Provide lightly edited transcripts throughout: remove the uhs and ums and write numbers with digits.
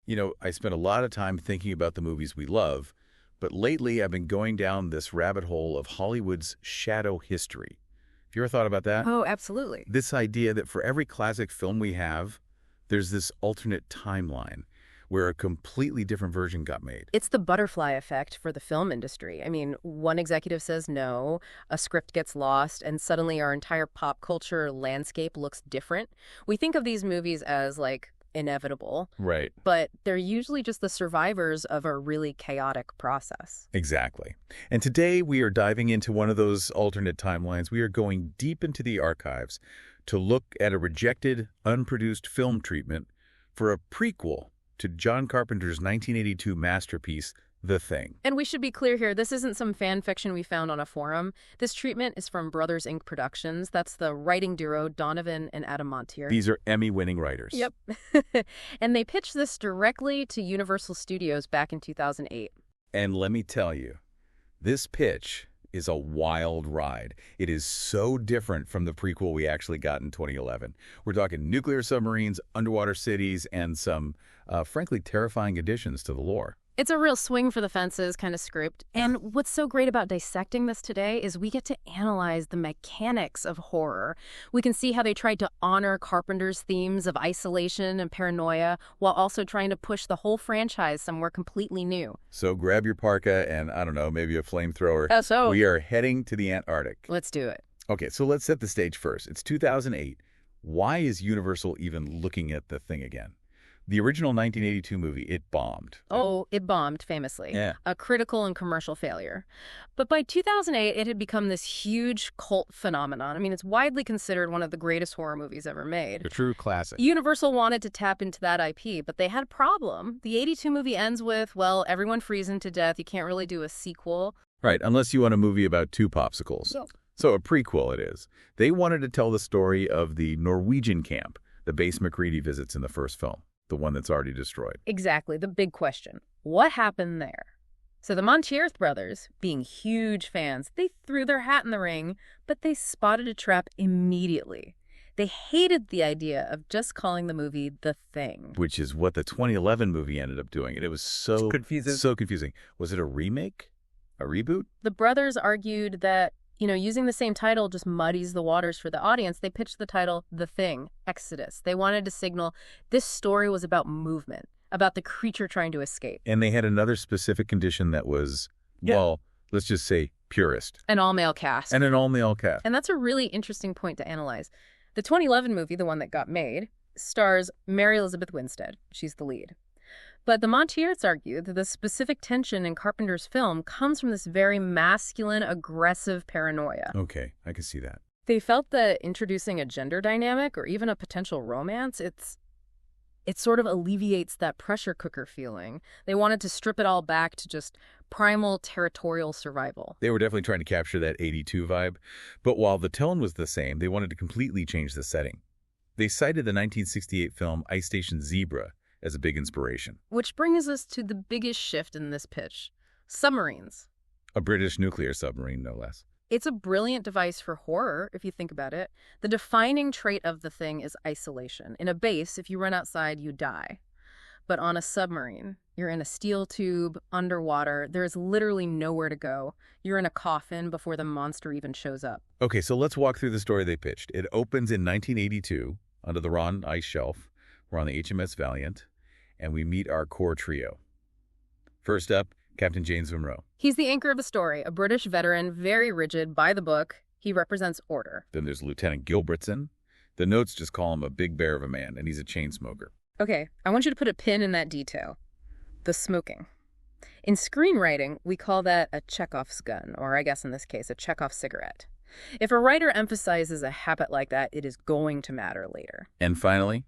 I spend a lot of time thinking about the movies we love, but lately I've been going down this rabbit hole of Hollywood's shadow history. Have you ever thought about that? Oh, absolutely. This idea that for every classic film we have, there's this alternate timeline where a completely different version got made. It's the butterfly effect for the film industry. I mean, one executive says no, a script gets lost, and suddenly our entire pop culture landscape looks different. We think of these movies as, like, inevitable. Right. But they're usually just the survivors of a really chaotic process. Exactly. And today we are diving into one of those alternate timelines. We are going deep into the archives to look at a rejected, unproduced film treatment for a prequel to John Carpenter's 1982 masterpiece, The Thing. And we should be clear here, this isn't some fan fiction we found on a forum. This treatment is from Brothers Inc. Productions. That's the writing duo Donovan and Adam Montierth. These are Emmy-winning writers. Yep. And they pitched this directly to Universal Studios back in 2008. And let me tell you, this pitch is a wild ride. It is so different from the prequel we actually got in 2011. We're talking nuclear submarines, underwater cities, and some, frankly, terrifying additions to the lore. It's a real swing for the fences kind of script. And what's so great about dissecting this today is we get to analyze the mechanics of horror. We can see how they tried to honor Carpenter's themes of isolation and paranoia while also trying to push the whole franchise somewhere completely new. So grab your parka and, I don't know, maybe a flamethrower. So we are heading to the Antarctic. Let's do it. Okay, so let's set the stage first. It's 2008. Why is Universal even looking at The Thing again? The original 1982 movie, it bombed. Oh, it bombed, famously. Yeah. A critical and commercial failure. But by 2008, it had become this huge cult phenomenon. I mean, it's widely considered one of the greatest horror movies ever made. A true classic. Universal wanted to tap into that IP, but they had a problem. The 82 movie ends with, well, everyone freezing to death. You can't really do a sequel. Right, unless you want a movie about two popsicles. So a prequel it is. They wanted to tell the story of the Norwegian camp, the base MacReady visits in the first film. The one that's already destroyed. Exactly, the big question. What happened there? So the Montierth brothers, being huge fans, they threw their hat in the ring, but they spotted a trap immediately. They hated the idea of just calling the movie The Thing. Which is what the 2011 movie ended up doing. And it was so confusing. Was it a remake? A reboot? The brothers argued that using the same title just muddies the waters for the audience. They pitched the title The Thing, Exodus. They wanted to signal this story was about movement, about the creature trying to escape. And they had another specific condition that was, well, let's just say purist. An all-male cast. And an all-male cast. And that's a really interesting point to analyze. The 2011 movie, the one that got made, stars Mary Elizabeth Winstead. She's the lead. But the Montierths argue that the specific tension in Carpenter's film comes from this very masculine, aggressive paranoia. Okay, I can see that. They felt that introducing a gender dynamic or even a potential romance, it sort of alleviates that pressure cooker feeling. They wanted to strip it all back to just primal territorial survival. They were definitely trying to capture that 82 vibe. But while the tone was the same, they wanted to completely change the setting. They cited the 1968 film Ice Station Zebra as a big inspiration. Which brings us to the biggest shift in this pitch. Submarines. A British nuclear submarine, no less. It's a brilliant device for horror, if you think about it. The defining trait of The Thing is isolation. In a base, if you run outside, you die. But on a submarine, you're in a steel tube, underwater. There is literally nowhere to go. You're in a coffin before the monster even shows up. Okay, so let's walk through the story they pitched. It opens in 1982 under the Ron ice shelf. We're on the HMS Valiant, and we meet our core trio. First up, Captain James Monroe. He's the anchor of the story, a British veteran, very rigid, by the book. He represents order. Then there's Lieutenant Gilbertson. The notes just call him a big bear of a man, and he's a chain smoker. Okay, I want you to put a pin in that detail. The smoking. In screenwriting, we call that a Chekhov's gun, or I guess in this case, a Chekhov cigarette. If a writer emphasizes a habit like that, it is going to matter later. And finally,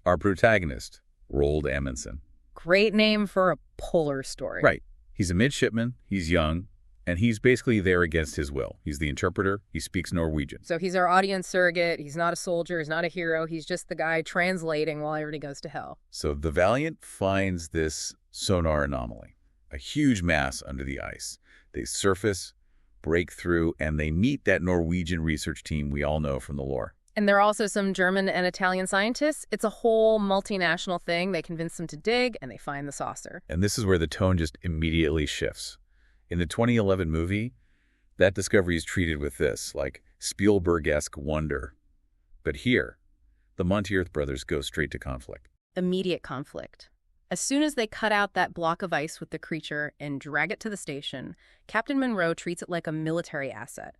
our protagonist, Roald Amundsen. Great name for a polar story. Right. He's a midshipman, he's young, and he's basically there against his will. He's the interpreter, he speaks Norwegian. So he's our audience surrogate, he's not a soldier, he's not a hero, he's just the guy translating while everybody goes to hell. So the Valiant finds this sonar anomaly, a huge mass under the ice. They surface, break through, and they meet that Norwegian research team we all know from the lore. And there are also some German and Italian scientists. It's a whole multinational thing. They convince them to dig, and they find the saucer. And this is where the tone just immediately shifts. In the 2011 movie, that discovery is treated with this, like Spielberg-esque wonder. But here, the Montierth brothers go straight to conflict. Immediate conflict. As soon as they cut out that block of ice with the creature and drag it to the station, Captain Monroe treats it like a military asset.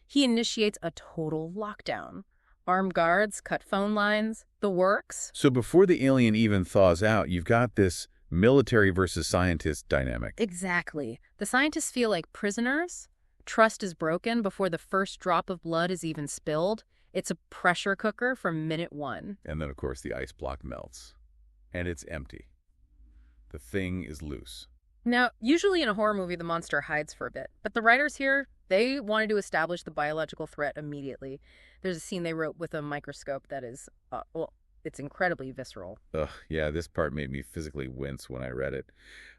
He initiates a total lockdown. Armed guards, cut phone lines, the works. So before the alien even thaws out, you've got this military versus scientist dynamic. Exactly. The scientists feel like prisoners. Trust is broken before the first drop of blood is even spilled. It's a pressure cooker from minute one. And then, of course, the ice block melts. And it's empty. The thing is loose. Now, usually in a horror movie, the monster hides for a bit. But the writers here, they wanted to establish the biological threat immediately. There's a scene they wrote with a microscope that is, it's incredibly visceral. Ugh, yeah, this part made me physically wince when I read it.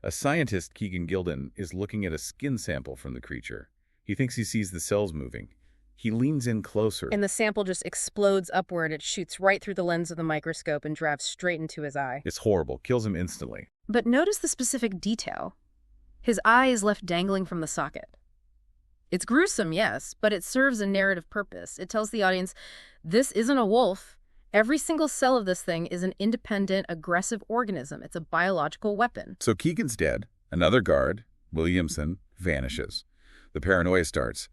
A scientist, Keegan Gilden, is looking at a skin sample from the creature. He thinks he sees the cells moving. He leans in closer. And the sample just explodes upward. It shoots right through the lens of the microscope and drives straight into his eye. It's horrible. Kills him instantly. But notice the specific detail. His eye is left dangling from the socket. It's gruesome, yes, but it serves a narrative purpose. It tells the audience, this isn't a wolf. Every single cell of this thing is an independent, aggressive organism. It's a biological weapon. So Keegan's dead. Another guard, Williamson, vanishes. The paranoia starts.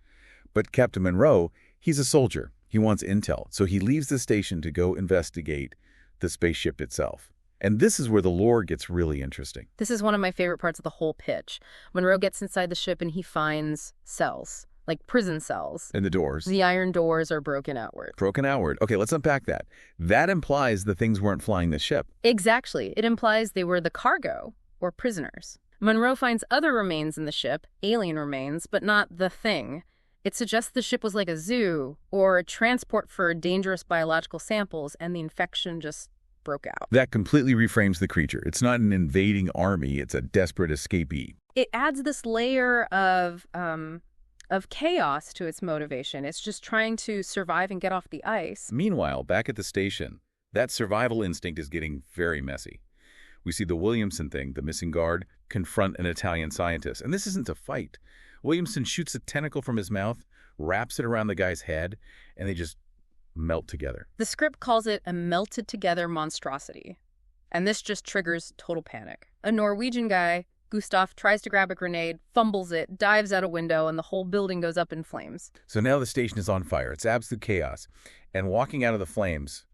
But Captain Monroe, he's a soldier. He wants intel, so he leaves the station to go investigate the spaceship itself. And this is where the lore gets really interesting. This is one of my favorite parts of the whole pitch. Monroe gets inside the ship and he finds cells, like prison cells. And the doors. The iron doors are broken outward. Broken outward. Okay, let's unpack that. That implies the things weren't flying the ship. Exactly. It implies they were the cargo, or prisoners. Monroe finds other remains in the ship, alien remains, but not the thing. It suggests the ship was like a zoo, or a transport for dangerous biological samples, and the infection just broke out. That completely reframes the creature. It's not an invading army, it's a desperate escapee. It adds this layer of chaos to its motivation. It's just trying to survive and get off the ice. Meanwhile, back at the station, that survival instinct is getting very messy. We see the Williamson thing, the missing guard, confront an Italian scientist. And this isn't a fight. Williamson shoots a tentacle from his mouth, wraps it around the guy's head, and they just melt together. The script calls it a melted-together monstrosity. And this just triggers total panic. A Norwegian guy, Gustav, tries to grab a grenade, fumbles it, dives out a window, and the whole building goes up in flames. So now the station is on fire. It's absolute chaos. And walking out of the flames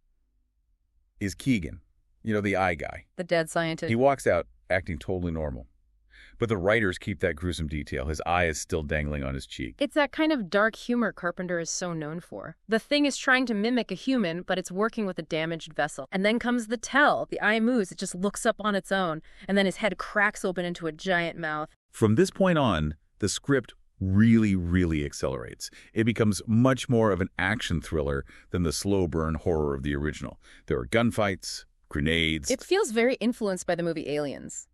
is Keegan, the eye guy. The dead scientist. He walks out acting totally normal. But the writers keep that gruesome detail. His eye is still dangling on his cheek. It's that kind of dark humor Carpenter is so known for. The thing is trying to mimic a human, but it's working with a damaged vessel. And then comes the tell. The eye moves. It just looks up on its own. And then his head cracks open into a giant mouth. From this point on, the script really, really accelerates. It becomes much more of an action thriller than the slow burn horror of the original. There are gunfights, grenades. It feels very influenced by the movie Aliens.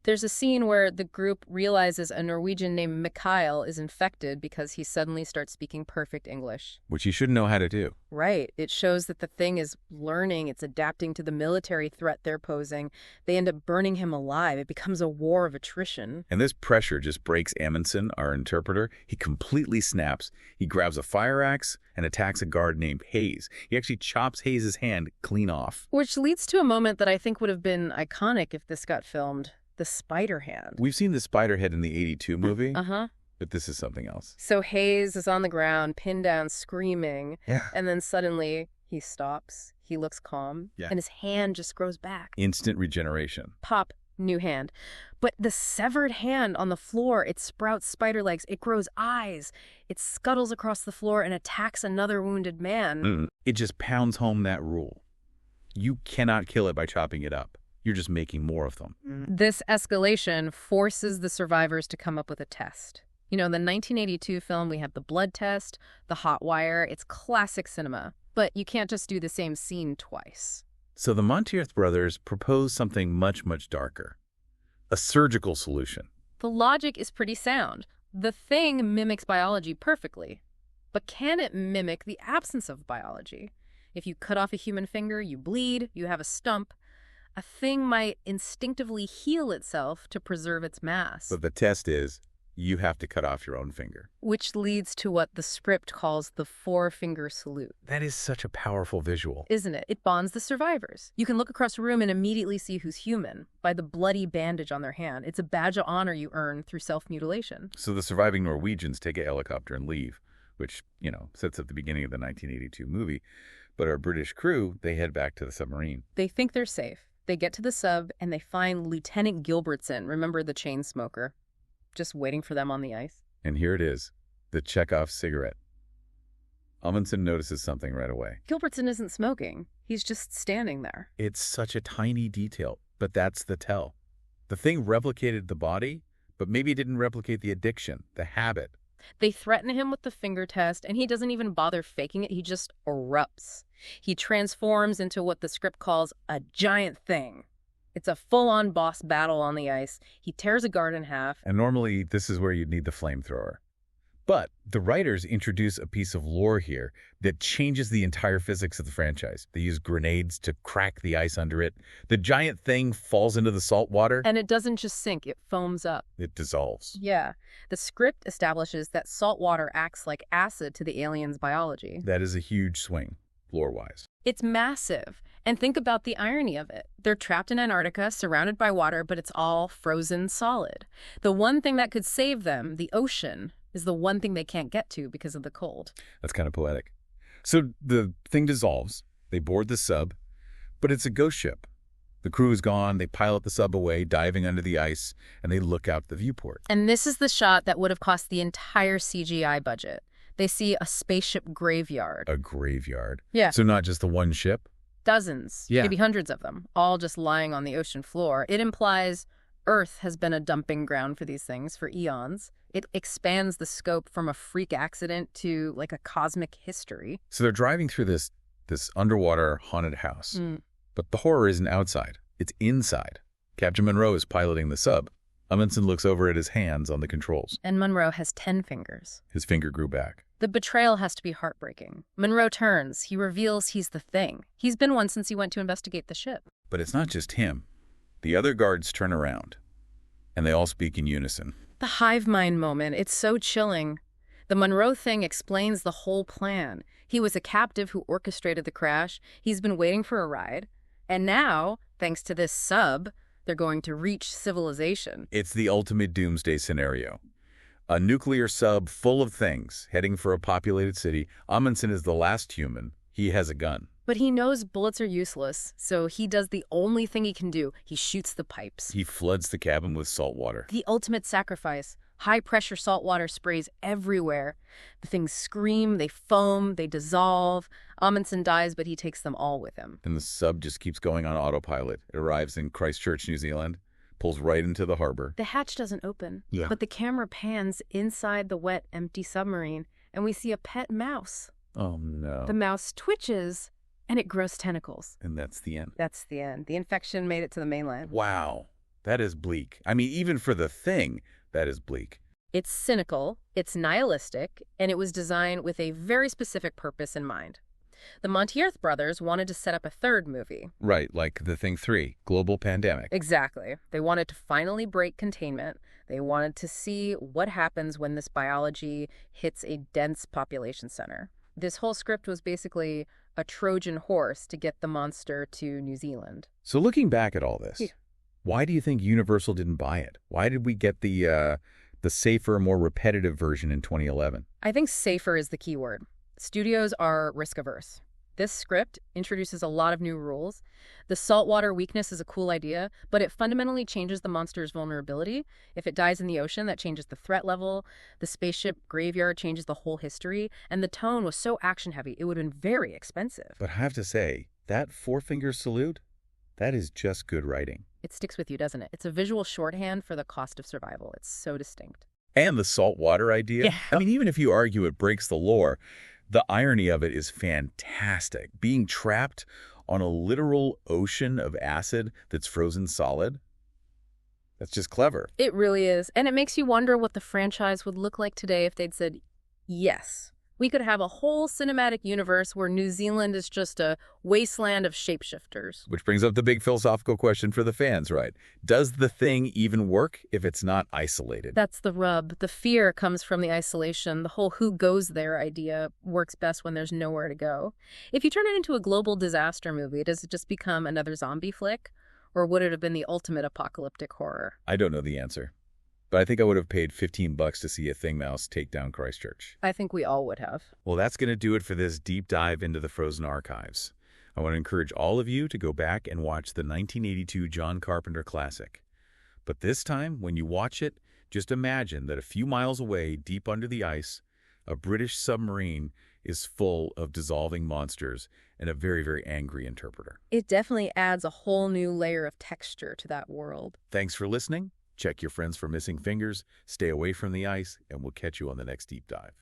There's a scene where the group realizes a Norwegian named Mikael is infected because he suddenly starts speaking perfect English. Which he shouldn't know how to do. Right. It shows that the thing is learning. It's adapting to the military threat they're posing. They end up burning him alive. It becomes a war of attrition. And this pressure just breaks Amundsen, our interpreter. He completely snaps. He grabs a fire axe and attacks a guard named Hayes. He actually chops Hayes' hand clean off. Which leads to a moment that I think would have been iconic if this got filmed. The spider hand. We've seen the spider head in the 82 movie, Uh-huh. but this is something else. So Hayes is on the ground, pinned down, screaming, Yeah. and then suddenly he stops, he looks calm, Yeah. and his hand just grows back. Instant regeneration. Pop, new hand. But the severed hand on the floor, it sprouts spider legs, it grows eyes, it scuttles across the floor and attacks another wounded man. It just pounds home that rule. You cannot kill it by chopping it up. You're just making more of them. This escalation forces the survivors to come up with a test. In the 1982 film, we have the blood test, the hot wire. It's classic cinema. But you can't just do the same scene twice. So the Montierth brothers propose something much, much darker. A surgical solution. The logic is pretty sound. The thing mimics biology perfectly. But can it mimic the absence of biology? If you cut off a human finger, you bleed, you have a stump. A thing might instinctively heal itself to preserve its mass. But the test is, you have to cut off your own finger. Which leads to what the script calls the four-finger salute. That is such a powerful visual. Isn't it? It bonds the survivors. You can look across a room and immediately see who's human by the bloody bandage on their hand. It's a badge of honor you earn through self-mutilation. So the surviving Norwegians take a helicopter and leave, which, sets up the beginning of the 1982 movie. But our British crew, they head back to the submarine. They think they're safe. They get to the sub and they find Lieutenant Gilbertson, remember the chain smoker, just waiting for them on the ice. And here it is, the Chekhov cigarette. Amundsen notices something right away. Gilbertson isn't smoking. He's just standing there. It's such a tiny detail, but that's the tell. The thing replicated the body, but maybe it didn't replicate the addiction, the habit. They threaten him with the finger test, and he doesn't even bother faking it. He just erupts. He transforms into what the script calls a giant thing. It's a full-on boss battle on the ice. He tears a guard in half. And normally, this is where you'd need the flamethrower. But the writers introduce a piece of lore here that changes the entire physics of the franchise. They use grenades to crack the ice under it. The giant thing falls into the salt water. And it doesn't just sink, it foams up. It dissolves. Yeah. The script establishes that salt water acts like acid to the aliens' biology. That is a huge swing, lore-wise. It's massive. And think about the irony of it. They're trapped in Antarctica, surrounded by water, but it's all frozen solid. The one thing that could save them, the ocean, is the one thing they can't get to because of the cold. That's kind of poetic. So the thing dissolves. They board the sub, but it's a ghost ship. The crew is gone. They pilot the sub away, diving under the ice, and they look out the viewport. And this is the shot that would have cost the entire CGI budget. They see a spaceship graveyard. A graveyard? Yeah. So not just the one ship? Dozens, maybe hundreds of them, all just lying on the ocean floor. It implies Earth has been a dumping ground for these things for eons. It expands the scope from a freak accident to like a cosmic history. So they're driving through this underwater haunted house. But the horror isn't outside. It's inside. Captain Monroe is piloting the sub. Amundsen looks over at his hands on the controls. And Monroe has 10 fingers. His finger grew back. The betrayal has to be heartbreaking. Monroe turns. He reveals he's the thing. He's been one since he went to investigate the ship. But it's not just him. The other guards turn around, and they all speak in unison. The hive mind moment, it's so chilling. The Monroe thing explains the whole plan. He was a captive who orchestrated the crash. He's been waiting for a ride. And now, thanks to this sub, they're going to reach civilization. It's the ultimate doomsday scenario. A nuclear sub full of things heading for a populated city. Amundsen is the last human. He has a gun. But he knows bullets are useless, so he does the only thing he can do. He shoots the pipes. He floods the cabin with salt water. The ultimate sacrifice. High-pressure salt water sprays everywhere. The things scream, they foam, they dissolve. Amundsen dies, but he takes them all with him. And the sub just keeps going on autopilot. It arrives in Christchurch, New Zealand, pulls right into the harbor. The hatch doesn't open, Yeah. but the camera pans inside the wet, empty submarine, and we see a pet mouse. Oh, no. The mouse twitches, and it grows tentacles. And that's the end. That's the end. The infection made it to the mainland. Wow. That is bleak. I mean, even for the thing, that is bleak. It's cynical, it's nihilistic, and it was designed with a very specific purpose in mind. The Montierth brothers wanted to set up a third movie. Right, like The Thing 3, Global Pandemic. Exactly. They wanted to finally break containment. They wanted to see what happens when this biology hits a dense population center. This whole script was basically a Trojan horse to get the monster to New Zealand. So looking back at all this, Yeah. Why do you think Universal didn't buy it? Why did we get the safer, more repetitive version in 2011? I think safer is the key word. Studios are risk-averse. This script introduces a lot of new rules. The saltwater weakness is a cool idea, but it fundamentally changes the monster's vulnerability. If it dies in the ocean, that changes the threat level. The spaceship graveyard changes the whole history. And the tone was so action-heavy, it would have been very expensive. But I have to say, that four-finger salute, that is just good writing. It sticks with you, doesn't it? It's a visual shorthand for the cost of survival. It's so distinct. And the saltwater idea. Yeah. I mean, even if you argue it breaks the lore, the irony of it is fantastic. Being trapped on a literal ocean of acid that's frozen solid, that's just clever. It really is. And it makes you wonder what the franchise would look like today if they'd said, yes, We could have a whole cinematic universe where New Zealand is just a wasteland of shapeshifters. Which brings up the big philosophical question for the fans, right? Does the thing even work if it's not isolated? That's the rub. The fear comes from the isolation. The whole who goes there idea works best when there's nowhere to go. If you turn it into a global disaster movie, does it just become another zombie flick? Or would it have been the ultimate apocalyptic horror? I don't know the answer, but I think I would have paid $15 to see a thing mouse take down Christchurch. I think we all would have. Well, that's going to do it for this deep dive into the frozen archives. I want to encourage all of you to go back and watch the 1982 John Carpenter classic. But this time, when you watch it, just imagine that a few miles away, deep under the ice, a British submarine is full of dissolving monsters and a very, very angry interpreter. It definitely adds a whole new layer of texture to that world. Thanks for listening. Check your friends for missing fingers, stay away from the ice, and we'll catch you on the next deep dive.